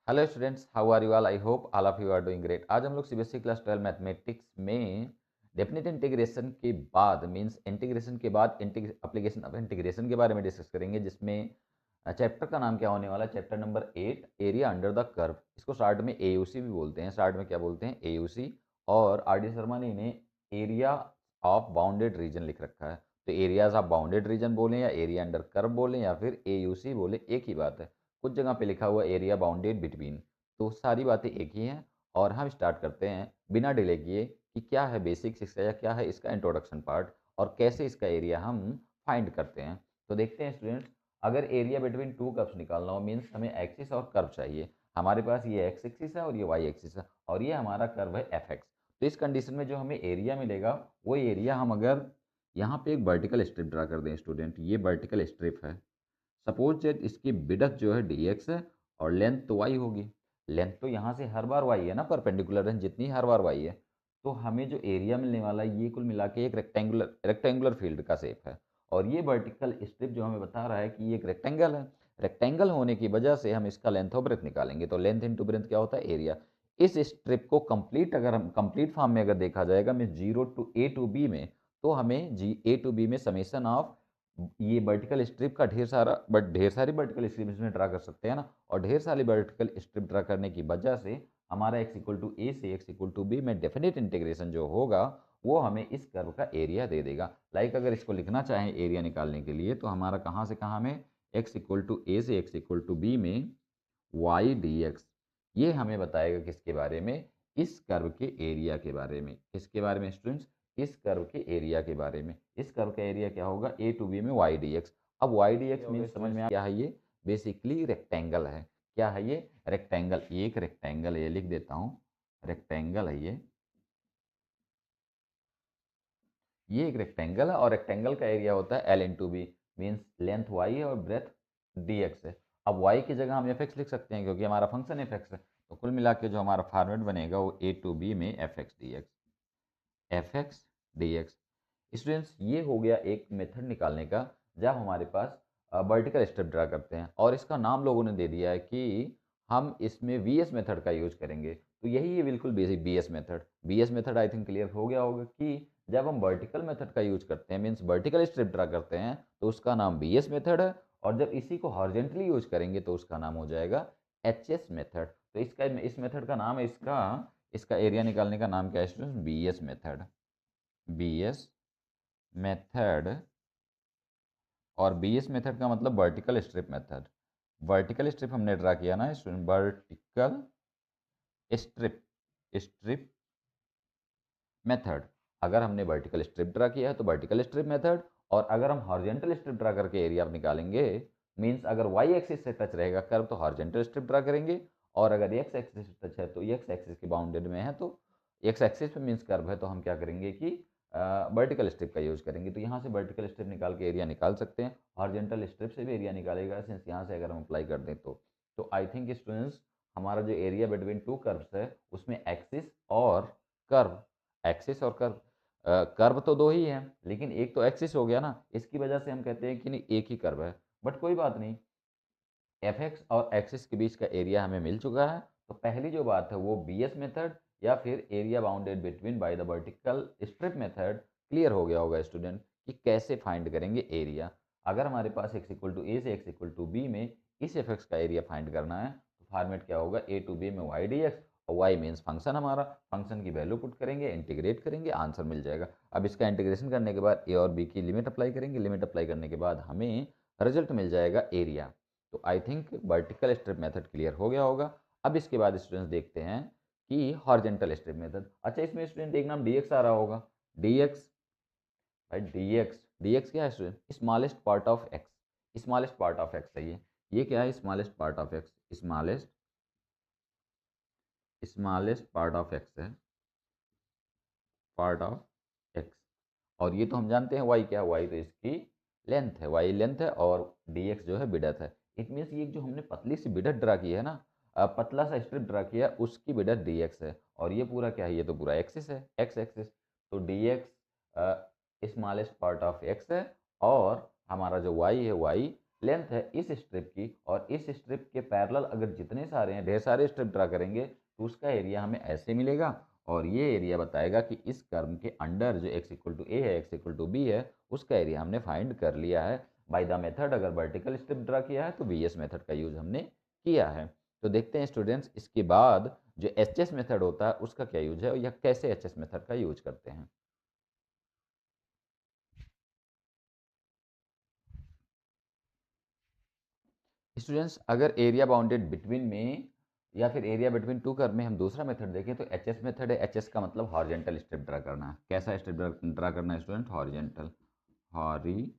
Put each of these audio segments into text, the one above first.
Hello students, how are you all? I hope all of you are doing great. आज हम लोग CBSE class 12 mathematics में definite integration के बाद means integration के बाद एप्लीकेशन ऑफ इंटीग्रेशन के बारे में डिस्कस करेंगे, जिसमें चैप्टर का नाम क्या होने वाला है? Chapter number 8, area under the curve. इसको शॉर्ट में एयूसी भी बोलते हैं। शॉर्ट में क्या बोलते हैं? एयूसी। और आर डी शर्मा ने इन्हें एरिया ऑफ बाउंडेड रीजन लिख रखा है। तो एरियाज ऑफ बाउंडेड रीजन बोलें या एरिया अंडर कर्व बोलें या फिर एयूसी बोले, एक ही बात है। कुछ जगह पे लिखा हुआ एरिया बाउंडेड बिटवीन, तो सारी बातें एक ही हैं। और हम स्टार्ट करते हैं बिना डिले किए कि क्या है बेसिक्स इसका या क्या है इसका इंट्रोडक्शन पार्ट और कैसे इसका एरिया हम फाइंड करते हैं। तो देखते हैं स्टूडेंट्स, अगर एरिया बिटवीन टू कर्व्स निकालना हो मीन्स हमें एक्सिस और कर्व चाहिए। हमारे पास ये एक्स एक्सिस है और ये वाई एक्सिस है और ये हमारा कर्व है एफ एक्स। तो इस कंडीशन में जो हमें एरिया मिलेगा वो एरिया हम अगर यहाँ पे एक वर्टिकल स्ट्रिप ड्रा कर दें स्टूडेंट, ये वर्टिकल स्ट्रिप है। सपोज दैट इसकी विड्थ जो है dx है और लेंथ तो y होगी। लेंथ तो यहाँ से हर बार y है ना, परपेंडिकुलर है जितनी हर बार y है। तो हमें जो एरिया मिलने वाला है ये कुल मिला के एक रेक्टेंगुलर फील्ड का शेप है। और ये वर्टिकल स्ट्रिप जो हमें बता रहा है कि ये एक रेक्टेंगल है। रेक्टेंगल होने की वजह से हम इसका लेंथ और ब्रेथ निकालेंगे। तो लेंथ इंटू ब्रेथ क्या होता है? एरिया। इस स्ट्रिप को कंप्लीट अगर हम कंप्लीट फॉर्म में अगर देखा जाएगा mean zero to A to B में, तो हमें जी ए टू बी में समेशन ऑफ ये वर्टिकल स्ट्रिप का ढेर सारा बट ढेर सारी वर्टिकल स्ट्रिप इसमें ड्रा कर सकते हैं ना। और ढेर सारी वर्टिकल स्ट्रिप ड्रा करने की वजह से हमारा एक्स इक्वल टू ए से एक्स इक्वल टू बी में डेफिनेट इंटीग्रेशन जो होगा वो हमें इस कर्व का एरिया दे देगा। लाइक अगर इसको लिखना चाहें एरिया निकालने के लिए, तो हमारा कहाँ से कहाँ में एक्स इक्वल टू ए से एक्स इक्वल टू बी में वाई डी एक्स, ये हमें बताएगा किसके बारे में? इस कर्व के एरिया के बारे में। किसके बारे में स्टूडेंट्स? इस कर्व के एरिया के बारे में। इस कर्व का एरिया क्या होगा? ए टू बी में वाई डी एक्स। अब वाई डी एक्स मीन समझ में क्या है? ये बेसिकली रेक्टेंगल है। क्या है ये? रेक्टेंगल। एक रेक्टेंगल है, ये लिख देता हूँ, रेक्टेंगल है ये एक रेक्टेंगल है और रेक्टेंगल का एरिया होता है L into B. Means length Y है और ब्रेथ डी एक्स है। अब वाई की जगह हम एफ एक्स लिख सकते हैं क्योंकि हमारा फंक्शन एफ एक्स है। तो कुल मिला के जो हमारा फॉर्मेट बनेगा वो ए टू बी में F X D x, F X D x. Students, ये हो गया एक मेथड निकालने का जब हमारे पास वर्टिकल स्टेप ड्रा करते हैं। और इसका नाम लोगों ने दे दिया है कि हम इसमें वी एस मेथड का यूज करेंगे। तो यही है बिल्कुल basic V S method. V S method I think clear हो गया होगा कि जब हम वर्टिकल मेथड का यूज करते हैं मीन्स वर्टिकल स्ट्रिप ड्रा करते हैं तो उसका नाम बी एस मेथड है। और जब इसी को हॉरिजेंटली यूज करेंगे तो उसका नाम हो जाएगा एच एस मेथड। तो इसका इस मेथड का नाम है इसका इसका एरिया निकालने का नाम क्या है students? V S method. V S method. और बी एस मेथड का मतलब vertical strip method. Vertical strip हमने ड्रा किया ना student, vertical strip strip method. अगर हमने वर्टिकल स्ट्रिप ड्रा किया है तो वर्टिकल स्ट्रिप मेथड। और अगर हम हॉरिजेंटल स्ट्रिप ड्रा करके एरिया निकालेंगे मीन्स अगर वाई एक्सिस से टच रहेगा कर्व तो हॉरिजेंटल स्ट्रिप ड्रा करेंगे। और अगर एक्स एक्सिस से टच है तो एक्स एक्सिस के बाउंडेड में है तो एक्स एक्सिस पे मीन्स कर्व है तो हम क्या करेंगे कि वर्टिकल स्ट्रिप का यूज करेंगे। तो यहाँ से वर्टिकल स्ट्रिप निकाल के एरिया निकाल सकते हैं। हॉरिजेंटल स्ट्रिप से भी एरिया निकालेगा सिंस यहाँ से अगर हम अप्लाई कर दें तो आई थिंक स्टूडेंट्स हमारा जो एरिया बिटवीन टू कर्व्स है उसमें एक्सिस और कर्व, एक्सिस और कर्व, कर्व तो दो ही हैं लेकिन एक तो एक्सिस हो गया ना, इसकी वजह से हम कहते हैं कि नहीं एक ही कर्व है। बट कोई बात नहीं, एफ एक्स और एक्सिस के बीच का एरिया हमें मिल चुका है। तो पहली जो बात है वो बी एस मेथड या फिर area bounded between by the vertical strip method clear हो गया होगा स्टूडेंट कि कैसे फाइंड करेंगे एरिया। अगर हमारे पास एक्स इक्वल टू ए से एक्स इक्वल टू बी में इस एफ एक्स का एरिया फाइंड करना है तो फॉर्मेट क्या होगा? ए टू बी में वाई डी एक्स। और वाई मीन्स फंक्शन, हमारा फंक्शन की वैल्यू पुट करेंगे, इंटीग्रेट करेंगे, आंसर मिल जाएगा। अब इसका इंटीग्रेशन करने के बाद ए और बी की लिमिट अप्लाई करेंगे, लिमिट अप्लाई करने के बाद हमें रिजल्ट मिल जाएगा एरिया। तो I think vertical strip method clear हो गया होगा। अब इसके बाद स्टूडेंट्स देखते हैं कि हॉरिजेंटल स्ट्रिप मेथड। अच्छा, इसमें स्टूडेंट एक नाम dx आ रहा होगा। dx, भाई dx क्या है student? Smallest part of x. Smallest part of x है ये क्या है? Smallest part of x, smallest part of x है, पार्ट ऑफ एक्स। और ये तो हम जानते हैं वाई क्या है? वाई तो इसकी लेंथ है, वाई लेंथ है और dx जो है विड्थ है। इट मीन्स ये जो हमने पतली सी विड्थ ड्रा की है ना, पतला सा स्ट्रिप ड्रा किया है, उसकी विड्थ dx है। और ये पूरा क्या है? ये तो पूरा एक्सिस है, एक्स एक्सिस। तो dx smallest part of x है और हमारा जो y है y लेंथ है इस स्ट्रिप की, और इस स्ट्रिप के पैरेलल अगर जितने सारे हैं, ढेर सारे स्ट्रिप ड्रा करेंगे तो उसका एरिया हमें ऐसे मिलेगा। और ये एरिया बताएगा कि इस कर्व के अंडर जो x इक्वल टू ए है, x इक्वल टू बी है, उसका एरिया हमने फाइंड कर लिया है बाय द मेथड। अगर वर्टिकल स्ट्रिप ड्रा किया है तो VS मेथड का यूज हमने किया है। तो देखते हैं स्टूडेंट्स इसके बाद जो HS मेथड होता है उसका क्या यूज है, या कैसे HS मेथड का यूज करते हैं। स्टूडेंट्स अगर एरिया बाउंडेड बिटवीन में या फिर एरिया बिटवीन टू कर्व में हम दूसरा मेथड देखें तो एचएस मेथड है। एचएस का मतलब हॉरिजेंटल स्ट्रिप ड्रा करना है। कैसा स्ट्रिप ड्रा करना है student? Horizontal, horizontal,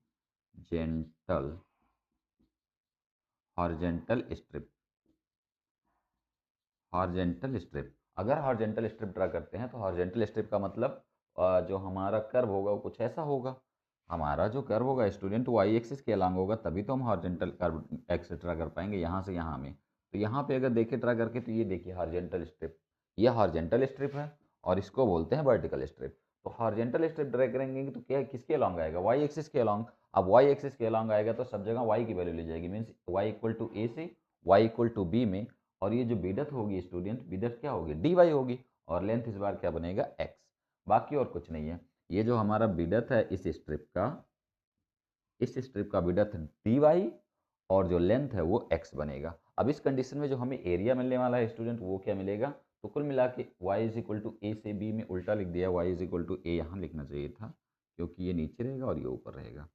horizontal strip, horizontal strip. अगर हॉरिजेंटल स्ट्रिप ड्रा करते हैं तो हॉरिजेंटल स्ट्रिप का मतलब जो हमारा कर्व होगा वो कुछ ऐसा होगा। हमारा जो कर्व होगा स्टूडेंट वाई एक्सिस के अलॉन्ग होगा, तभी तो हम हॉरिजेंटल कर्व एक्स ड्रा कर पाएंगे यहाँ से यहाँ में। तो यहाँ पे अगर देखें ड्रा करके तो ये देखिए हॉरिजेंटल स्ट्रिप, ये हॉरिजेंटल स्ट्रिप है और इसको बोलते हैं वर्टिकल स्ट्रिप। तो हॉरिजेंटल स्ट्रिप ड्रा करेंगे तो क्या किसके अलॉन्ग आएगा? वाई एक्सिस के अलॉन्ग। अब वाई एक्सिस के अलॉन्ग आएगा तो सब जगह वाई की वैल्यू ली जाएगी, means Y equal to A से वाई इक्वल टू बी में। और ये जो विड्थ होगी स्टूडेंट, विड्थ क्या होगी? डी वाई होगी। और लेंथ इस बार क्या बनेगा? एक्स। बाकी और कुछ नहीं है। ये जो हमारा विड्थ है इस स्ट्रिप का, इस स्ट्रिप का विड्थ डी वाई और जो लेंथ है वो एक्स बनेगा। अब इस कंडीशन में जो हमें एरिया मिलने वाला है स्टूडेंट वो क्या मिलेगा? तो कुल मिला के Y is equal to A से बी में उल्टा लिख दिया, वाई इज इक्वल टू ए यहाँ लिखना चाहिए था क्योंकि ये नीचे रहेगा और ये ऊपर रहेगा।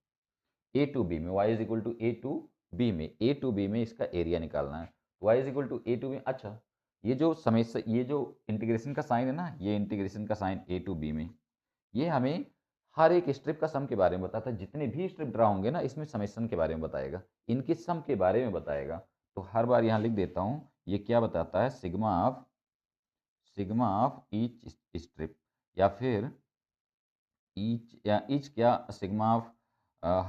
ए टू बी में, Y is equal to A to B में, ए टू बी में इसका एरिया निकालना है। Y is equal to A to B. अच्छा, ये जो समय ये जो इंटीग्रेशन का साइन है ना, ये इंटीग्रेशन का साइन ए टू बी में, ये हमें हर एक स्ट्रिप का सम के बारे में बताता है। जितने भी स्ट्रिप ड्रा होंगे ना इसमें समेशन के बारे में बताएगा, इनके सम के बारे में बताएगा। तो हर बार यहाँ लिख देता हूँ, ये क्या बताता है? सिग्मा ऑफ ईच स्ट्रिप, या फिर ईच, या ईच क्या, सिग्मा ऑफ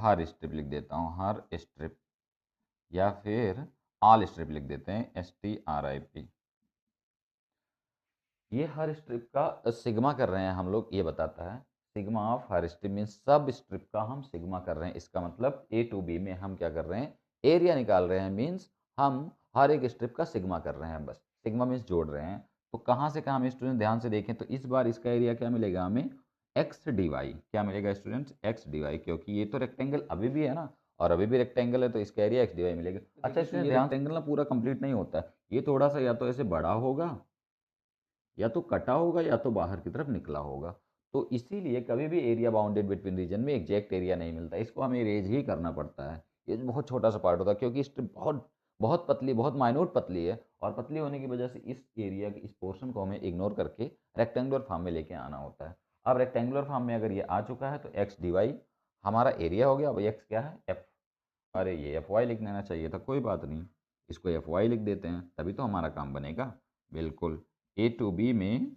हर स्ट्रिप लिख देता हूँ, हर स्ट्रिप, या फिर ऑल स्ट्रिप लिख देते हैं, STRIP। ये हर स्ट्रिप का सिग्मा कर रहे हैं हम लोग, ये बताता है। Sigma of her strip means सब स्ट्रिप का हम सिग्मा कर रहे हैं। इसका मतलब ए टू बी में हम क्या कर रहे हैं? एरिया निकाल रहे हैं, मीन्स हम हर एक स्ट्रिप का सिग्मा कर रहे हैं। बस सिग्मा मीन्स जोड़ रहे हैं। तो कहाँ से कहाँ हम स्टूडेंट ध्यान से देखें तो इस बार इसका एरिया क्या मिलेगा हमें? X D Y. क्या मिलेगा स्टूडेंट्स? एक्स डी वाई, क्योंकि ये तो रेक्टेंगल अभी भी है ना, और अभी भी रेक्टेंगल है तो इसका एरिया एक्स डी वाई मिलेगा। अच्छा स्टूडेंट ध्यान, रेक्टेंगल ना पूरा कंप्लीट नहीं होता है, ये थोड़ा सा या तो ऐसे बड़ा होगा, या तो कटा होगा, या तो बाहर की तरफ निकला होगा। तो इसीलिए कभी भी एरिया बाउंडेड बिटवीन रीजन में एग्जैक्ट एरिया नहीं मिलता, इसको हमें इरेज ही करना पड़ता है। ये बहुत छोटा सा पार्ट होता है क्योंकि स्ट्रिप बहुत बहुत पतली, बहुत माइन्यूट पतली है, और पतली होने की वजह से इस एरिया के इस पोर्शन को हमें इग्नोर करके रेक्टेंगुलर फॉर्म में लेके आना होता है। अब रेक्टेंगुलर फॉर्म में अगर ये आ चुका है तो एक्स डी वाई हमारा एरिया हो गया। अब एक्स क्या है? एफ। अरे ये एफ वाई लिख लेना चाहिए था, कोई बात नहीं, इसको एफ वाई लिख देते हैं, तभी तो हमारा काम बनेगा। बिल्कुल, ए टू बी में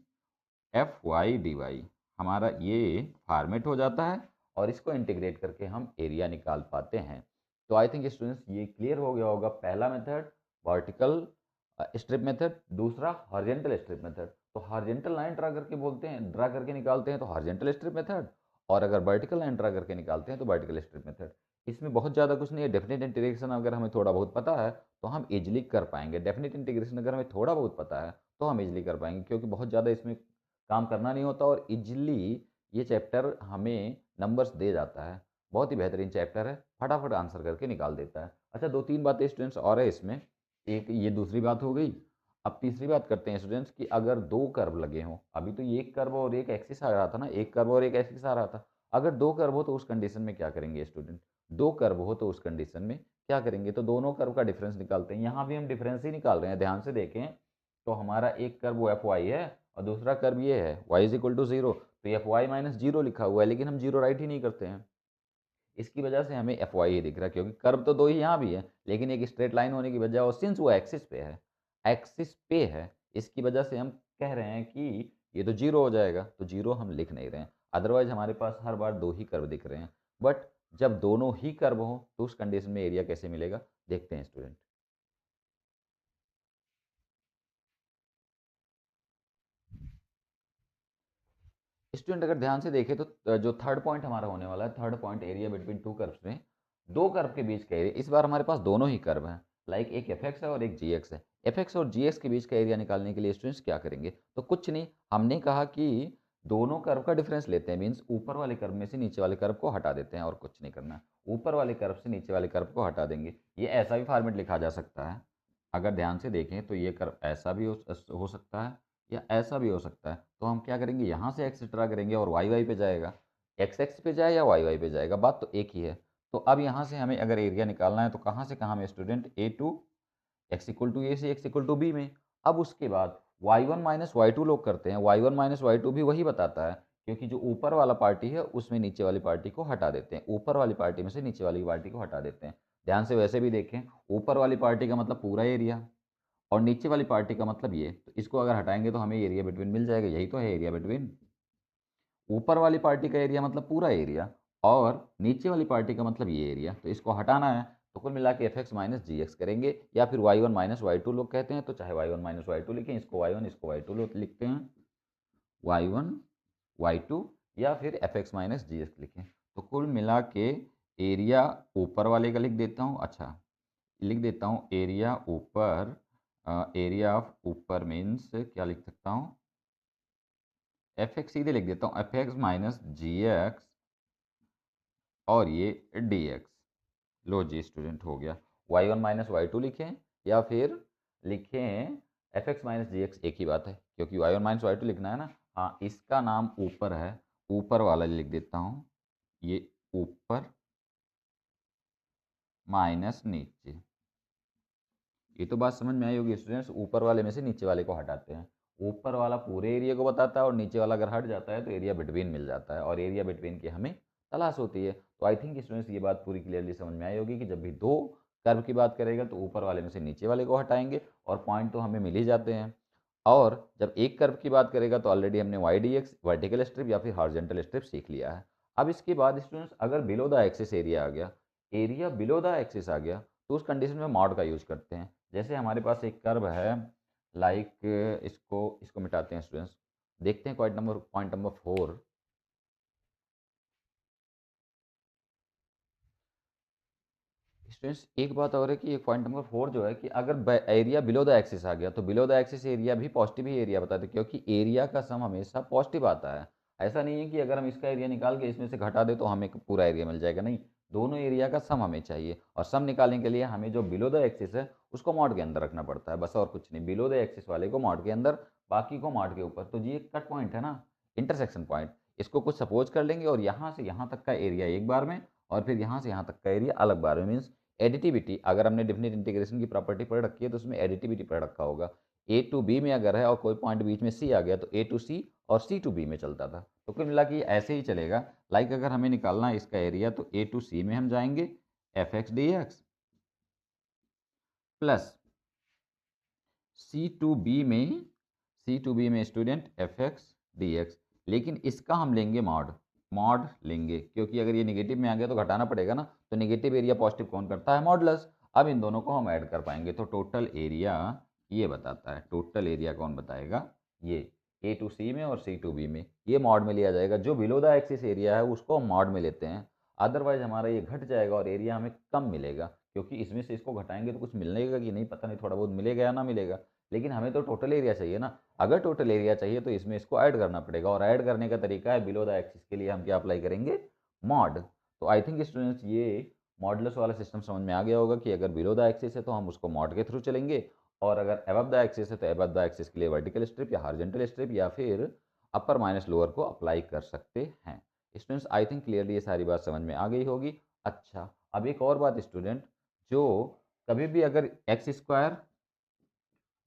एफ वाई डी वाई हमारा ये फॉर्मेट हो जाता है, और इसको इंटीग्रेट करके हम एरिया निकाल पाते हैं। तो आई थिंक स्टूडेंट्स ये क्लियर हो गया होगा। पहला मेथड वर्टिकल स्ट्रिप मेथड, दूसरा हॉरिजेंटल स्ट्रिप मेथड। तो हॉरिजेंटल लाइन ड्रा करके बोलते हैं, ड्रा करके निकालते हैं तो हॉरिजेंटल स्ट्रिप मेथड, और अगर वर्टिकल लाइन ड्रा करके निकालते हैं तो वर्टिकल स्ट्रिप मेथड। इसमें बहुत ज़्यादा कुछ नहीं है। डेफिनेट इंटीग्रेशन अगर हमें थोड़ा बहुत पता है तो हम इजीली कर पाएंगे। डेफिनेट इंटीग्रेशन अगर हमें थोड़ा बहुत पता है तो हम इजीली कर पाएंगे, क्योंकि बहुत ज़्यादा इसमें काम करना नहीं होता, और इजीली ये चैप्टर हमें नंबर्स दे जाता है। बहुत ही बेहतरीन चैप्टर है, फटाफट आंसर करके निकाल देता है। अच्छा, दो तीन बातें स्टूडेंट्स और है इसमें। एक ये दूसरी बात हो गई। अब तीसरी बात करते हैं स्टूडेंट्स कि अगर दो कर्व लगे हों, अभी तो ये एक कर्व और एक एक्सिस आ रहा था ना, एक कर्व और एक एक्सिस आ रहा था। अगर दो कर्व हो तो उस कंडीशन में क्या करेंगे स्टूडेंट? दो कर्व हो तो उस कंडीशन में क्या करेंगे? तो दोनों कर्व का डिफरेंस निकालते हैं। यहाँ भी हम डिफरेंस ही निकाल रहे हैं, ध्यान से देखें। तो हमारा एक कर्व वो एफ वाई है और दूसरा कर्व ये है Y is equal to zero. तो एफ वाई माइनस जीरो लिखा हुआ है, लेकिन हम जीरो राइट ही नहीं करते हैं। इसकी वजह से हमें एफ वाई ही दिख रहा है, क्योंकि कर्व तो दो ही यहाँ भी है, लेकिन एक स्ट्रेट लाइन होने की वजह, और सिंस वो एक्सिस पे है, एक्सिस पे है, इसकी वजह से हम कह रहे हैं कि ये तो जीरो हो जाएगा। तो जीरो हम लिख नहीं रहे हैं, अदरवाइज हमारे पास हर बार दो ही कर्व दिख रहे हैं। बट जब दोनों ही कर्व हो तो उस कंडीशन में एरिया कैसे मिलेगा, देखते हैं स्टूडेंट। स्टूडेंट अगर ध्यान से देखें तो जो थर्ड पॉइंट हमारा होने वाला है, third point area between two curves में, दो कर्व के बीच का एरिया, इस बार हमारे पास दोनों ही कर्व हैं, लाइक एक एफ एक्स है और एक जी एक्स है। एफ एक्स और जी एक्स के बीच का एरिया निकालने के लिए स्टूडेंट्स क्या करेंगे, तो कुछ नहीं, हमने कहा कि दोनों कर्व का डिफरेंस लेते हैं, मीन्स ऊपर वाले कर्व में से नीचे वाले कर्व को हटा देते हैं, और कुछ नहीं करना। ऊपर वाले कर्व से नीचे वाले कर्व को हटा देंगे। ये ऐसा भी फॉर्मेट लिखा जा सकता है, अगर ध्यान से देखें तो ये कर्व ऐसा भी हो सकता है या ऐसा भी हो सकता है। तो हम क्या करेंगे, यहाँ से एक्सेट्रा करेंगे और वाई वाई पे जाएगा, एक्स एक्स पे जाए या वाई वाई पे जाएगा, बात तो एक ही है। तो अब यहाँ से हमें अगर एरिया निकालना है तो कहाँ से कहाँ में student, A to X equal to A से एक्स इक्वल टू बी में। अब उसके बाद Y one minus Y two लोग करते हैं, Y one minus Y two भी वही बताता है, क्योंकि जो ऊपर वाला पार्टी है उसमें नीचे वाली पार्टी को हटा देते हैं, ऊपर वाली पार्टी में से नीचे वाली पार्टी को हटा देते हैं। ध्यान से वैसे भी देखें, ऊपर वाली पार्टी का मतलब पूरा एरिया और नीचे वाली पार्टी का मतलब ये, तो इसको अगर हटाएंगे तो हमें एरिया बिटवीन मिल जाएगा, यही तो है एरिया बिटवीन। ऊपर वाली पार्टी का एरिया मतलब पूरा एरिया और नीचे वाली पार्टी का मतलब ये एरिया, तो इसको हटाना है तो कुल मिला के F X minus G X करेंगे, या फिर Y one minus Y two लोग कहते हैं, तो चाहे Y one minus Y two लिखें, इसको वाई वन इसको वाई टू लिखते हैं, वाई वन वाई टू, या फिर F X minus G X लिखें। तो कुल मिला के एरिया ऊपर वाले का लिख देता हूँ, अच्छा लिख देता हूँ एरिया ऊपर, एरिया ऑफ ऊपर मीन्स क्या लिख सकता हूँ, एफ एक्स सीधे लिख देता हूँ, F X minus G X और ये डी एक्स। लो जी स्टूडेंट हो गया, Y one minus Y two लिखें या फिर लिखें F X minus G X, एक ही बात है, क्योंकि Y one minus Y two लिखना है ना। हाँ, इसका नाम ऊपर है, ऊपर वाला लिख देता हूँ, ये ऊपर माइनस नीचे। ये तो बात समझ में आई होगी स्टूडेंट्स, ऊपर वाले में से नीचे वाले को हटाते हैं, ऊपर वाला पूरे एरिया को बताता है और नीचे वाला अगर हट जाता है तो एरिया बिटवीन मिल जाता है, और एरिया बिटवीन की हमें तलाश होती है। तो आई थिंक स्टूडेंट्स ये बात पूरी क्लियरली समझ में आई होगी कि जब भी दो कर्व की बात करेगा तो ऊपर वाले में से नीचे वाले को हटाएंगे, और पॉइंट तो हमें मिल ही जाते हैं। और जब एक कर्व की बात करेगा तो ऑलरेडी हमने Y D X vertical strip या फिर हॉरिजॉन्टल स्ट्रिप सीख लिया है। अब इसके बाद स्टूडेंट्स अगर बिलो द एक्सिस एरिया आ गया, एरिया बिलो द एक्सिस आ गया, तो उस कंडीशन में मॉड का यूज करते हैं। जैसे हमारे पास एक कर्व है, लाइक इसको इसको मिटाते हैं स्टूडेंट्स, देखते हैं पॉइंट नंबर 4। स्टूडेंट्स एक बात और है कि पॉइंट नंबर 4 जो है कि अगर एरिया बिलो द एक्सिस आ गया तो बिलो द एक्सिस एरिया भी पॉजिटिव ही एरिया बताते हैं, क्योंकि एरिया का सम हमेशा पॉजिटिव आता है। ऐसा नहीं है कि अगर हम इसका एरिया निकाल के इसमें से घटा दे तो हमें पूरा एरिया मिल जाएगा, नहीं, दोनों एरिया का सम हमें चाहिए, और सम निकालने के लिए हमें जो बिलो द एक्सिस है उसको मॉड के अंदर रखना पड़ता है, बस और कुछ नहीं। बिलो द एक्सिस वाले को मॉड के अंदर, बाकी को मॉड के ऊपर। तो ये एक कट पॉइंट है ना, इंटरसेक्शन पॉइंट, इसको कुछ सपोज कर लेंगे और यहाँ से यहाँ तक का एरिया एक बार में, और फिर यहाँ से यहाँ तक का एरिया अलग बार में। मीन्स एडिटिविटी, अगर हमने डिफिनिट इंटीग्रेशन की प्रॉपर्टी पढ़ रखी है तो उसमें एडिटिविटी पढ़ रखा होगा। ए टू बी में अगर है और कोई पॉइंट बीच में सी आ गया तो ए टू सी और सी टू बी में चलता था, तो कुल मिला के ये ऐसे ही चलेगा। लाइक अगर हमें निकालना है इसका एरिया तो ए टू सी में हम जाएंगे F X D X plus C to B में, सी टू बी में student F X D X, लेकिन इसका हम लेंगे मॉड, मॉड लेंगे, क्योंकि अगर ये निगेटिव में आ गया तो घटाना पड़ेगा ना, तो निगेटिव एरिया पॉजिटिव कौन करता है, मॉडुलस। अब इन दोनों को हम ऐड कर पाएंगे तो टोटल एरिया ये बताता है, टोटल एरिया कौन बताएगा, ये ए टू सी में और सी टू बी में, ये मॉड में लिया जाएगा। जो बिलो द एक्सिस एरिया है उसको हम मॉड में लेते हैं, अदरवाइज हमारा ये घट जाएगा और एरिया हमें कम मिलेगा, क्योंकि इसमें से इसको घटाएंगे तो कुछ मिलेगा कि नहीं पता नहीं, थोड़ा बहुत मिलेगा या ना मिलेगा, लेकिन हमें तो टोटल एरिया चाहिए ना। अगर टोटल एरिया चाहिए तो इसमें इसको ऐड करना पड़ेगा, और ऐड करने का तरीका है बिलो द एक्सिस के लिए हम क्या अप्लाई करेंगे, मॉड। तो आई थिंक स्टूडेंट्स ये मॉडुलस वाला सिस्टम समझ में आ गया होगा कि अगर बिलो द एक्सिस है तो हम उसको मॉड के थ्रू चलेंगे, और अगर अबव द एक्सिस है तो अबव द एक्सिस के लिए वर्टिकल स्ट्रिप या हॉरिजॉन्टल स्ट्रिप या फिर अपर माइनस लोअर को अप्लाई कर सकते हैं। स्टूडेंट्स आई थिंक क्लियरली ये सारी बात समझ में आ गई होगी। अच्छा, अब एक और बात स्टूडेंट, जो कभी भी अगर एक्स स्क्वायर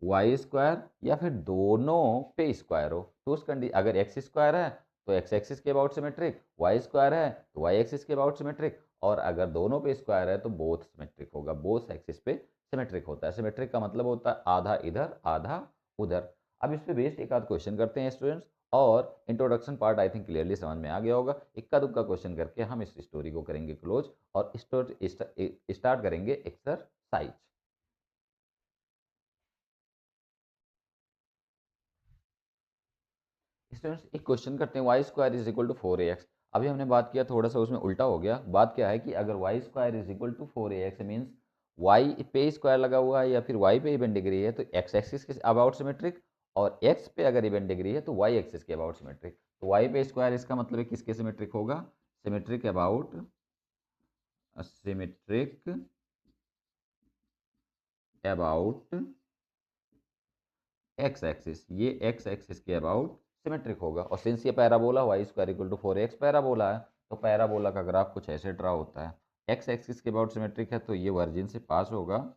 वाई स्क्वायर या फिर दोनों पे स्क्वायर हो तो उस कंडीशन, अगर एक्स स्क्वायर है तो एक्स एक्सिस के अबाउट सिमेट्रिक, वाई स्क्वायर है तो वाई एक्सिस के अबाउट सिमेट्रिक, और अगर दोनों पे स्क्वायर है तो बोथ सिमेट्रिक होगा, बोथ एक्सिस पे सिमेट्रिक होता है। सिमेट्रिक का मतलब होता है आधा इधर आधा उधर। अब इस पे बेस्ड एक आध क्वेश्चन करते हैं स्टूडेंट्स, और introduction part I think clearly समझ में आ गया होगा। इक्का दुक्का क्वेश्चन करके हम इस स्टोरी को करेंगे क्लोज, और स्टार्ट करेंगे एक्सरसाइज। स्टूडेंट्स एक क्वेश्चन करते हैं, Y square is equal to 4ax। अभी हमने बात किया थोड़ा सा उसमें उल्टा हो गया। बात क्या है कि अगर Y square is equal to 4ax means Y पे स्क्वायर लगा हुआ है या फिर वाई पे इवन डिग्री है तो एक्स एक्सिस के अबाउट सिमेट्रिक, और एक्स पे अगर इवन डिग्री है तो वाई एक्सिस के अबाउट सिमेट्रिक। तो वाई पे स्क्वायर इसका मतलब है किसके सिमेट्रिक होगा? Symmetric about symmetric about x axis, ये एक्स एक्सिस के अबाउट सिमेट्रिक होगा। और सिंस ये parabola y square equal to 4x parabola है, तो पैराबोला का ग्राफ कुछ ऐसे ड्रा होता है। एक्स एक्सिस के अबाउट सिमेट्रिक है तो ये वर्जिन से पास होगा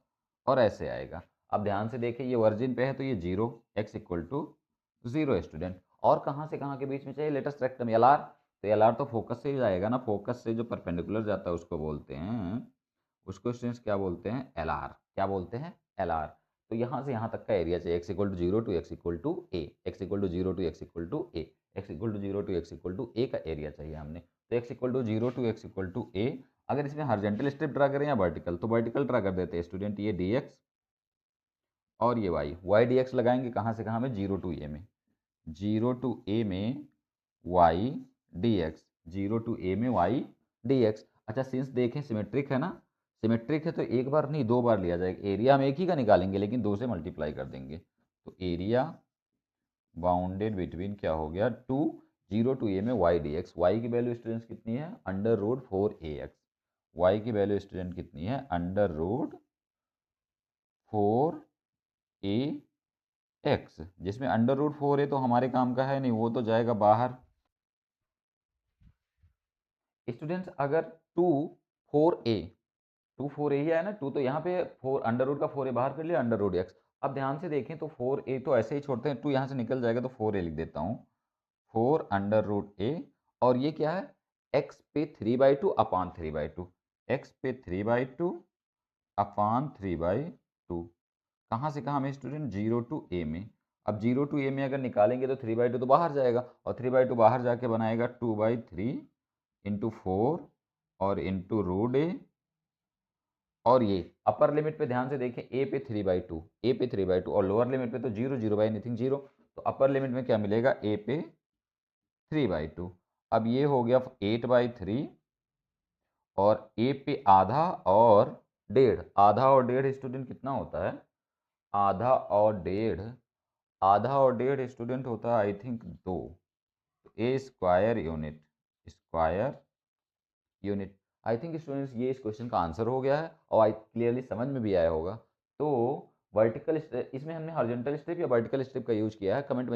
और ऐसे आएगा। अब ध्यान से देखें, ये वर्जिन पे है तो ये zero, x equal to zero student. और कहाँ से कहाँ के बीच में चाहिए? लेटेस्ट रेक्टम एल आर, तो एल आर तो फोकस से ही जाएगा ना, फोकस से जो परपेंडिकुलर जाता है उसको बोलते हैं, उसको स्टूडेंट्स क्या बोलते हैं? L R. क्या बोलते हैं? L R. तो यहाँ से यहाँ तक का एरिया चाहिए, X equal to zero to X equal to A, X equal to zero to X equal to A, X equal to zero to X equal to A का एरिया चाहिए हमने। तो X equal to zero to X equal to A, अगर इसमें horizontal strip draw करें या vertical, तो vertical draw कर देते हैं स्टूडेंट, ये डी एक्स और ये वाई, वाई डी एक्स लगाएंगे कहाँ से कहाँ में? जीरो टू ए में, जीरो टू ए में Y D X, zero to ए में वाई डी एक्स। अच्छा सिंस देखें सिमेट्रिक है ना, सिमेट्रिक है तो एक बार नहीं दो बार लिया जाएगा। एरिया हम एक ही का निकालेंगे लेकिन दो से मल्टीप्लाई कर देंगे, तो एरिया बाउंडेड बिटवीन क्या हो गया? टू, जीरो टू ए में वाई डी एक्स। वाई की वैल्यू स्टूडेंट्स कितनी है? Under root 4ax। वाई की वैल्यू स्टूडेंट कितनी है? अंडर रूट 4ax, जिसमें अंडर रूट 4 है तो हमारे काम का है नहीं, वो तो जाएगा बाहर। स्टूडेंट्स अगर two four A, two four A ही आया ना, टू तो यहाँ पे फोर अंडर रूट का 4a बाहर कर लिया, अंडर रूट एक्स। अब ध्यान से देखें तो 4a तो ऐसे ही छोड़ते हैं, टू यहाँ से निकल जाएगा तो 4a लिख देता हूँ, 4 अंडर रूट ए। और ये क्या है? एक्स पे 3/2 अपान 3/2, एक्स पे 3/2 अपान 3/2। कहाँ से कहाँ में स्टूडेंट? जीरो टू ए में। अब जीरो टू ए में अगर निकालेंगे तो 3/2 तो बाहर जाएगा, और 3/2 बाहर जाके बनाएगा 2/3 इंटू 4 और इंटू रूट ए। और ये अपर लिमिट पे ध्यान से देखें, ए पे 3/2, ए पे 3/2, और लोअर लिमिट पे तो zero, zero by anything zero. तो अपर लिमिट में क्या मिलेगा? ए पे 3/2। अब ये हो गया 8/3, और ए पे आधा और डेढ़, आधा और डेढ़ स्टूडेंट कितना होता है? आधा और डेढ़, आधा और डेढ़ स्टूडेंट होता है आई थिंक 2। तो A square unit, square unit. I think students ये इस क्वेश्चन का आंसर हो गया है और आई क्लियरली समझ में भी आया होगा। तो वर्टिकल इसमें हमने हॉरिजॉन्टल स्ट्रिप या वर्टिकल स्ट्रिप का यूज किया है, कमेंट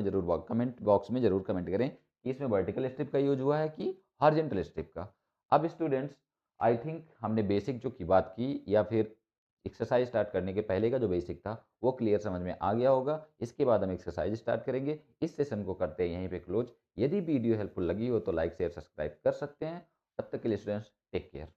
बॉक्स में जरूर कमेंट करें कि इसमें वर्टिकल स्ट्रिप का यूज हुआ है कि हॉरिजॉन्टल स्ट्रिप का। अब स्टूडेंट्स आई थिंक हमने बेसिक जो की बात की या फिर एक्सरसाइज स्टार्ट करने के पहले का जो बेसिक था वो क्लियर समझ में आ गया होगा। इसके बाद हम एक्सरसाइज स्टार्ट करेंगे। इस सेशन को करते हैं यहीं पे क्लोज। यदि वीडियो हेल्पफुल लगी हो तो लाइक शेयर सब्सक्राइब कर सकते हैं। तब तक के लिए स्टूडेंट्स टेक केयर।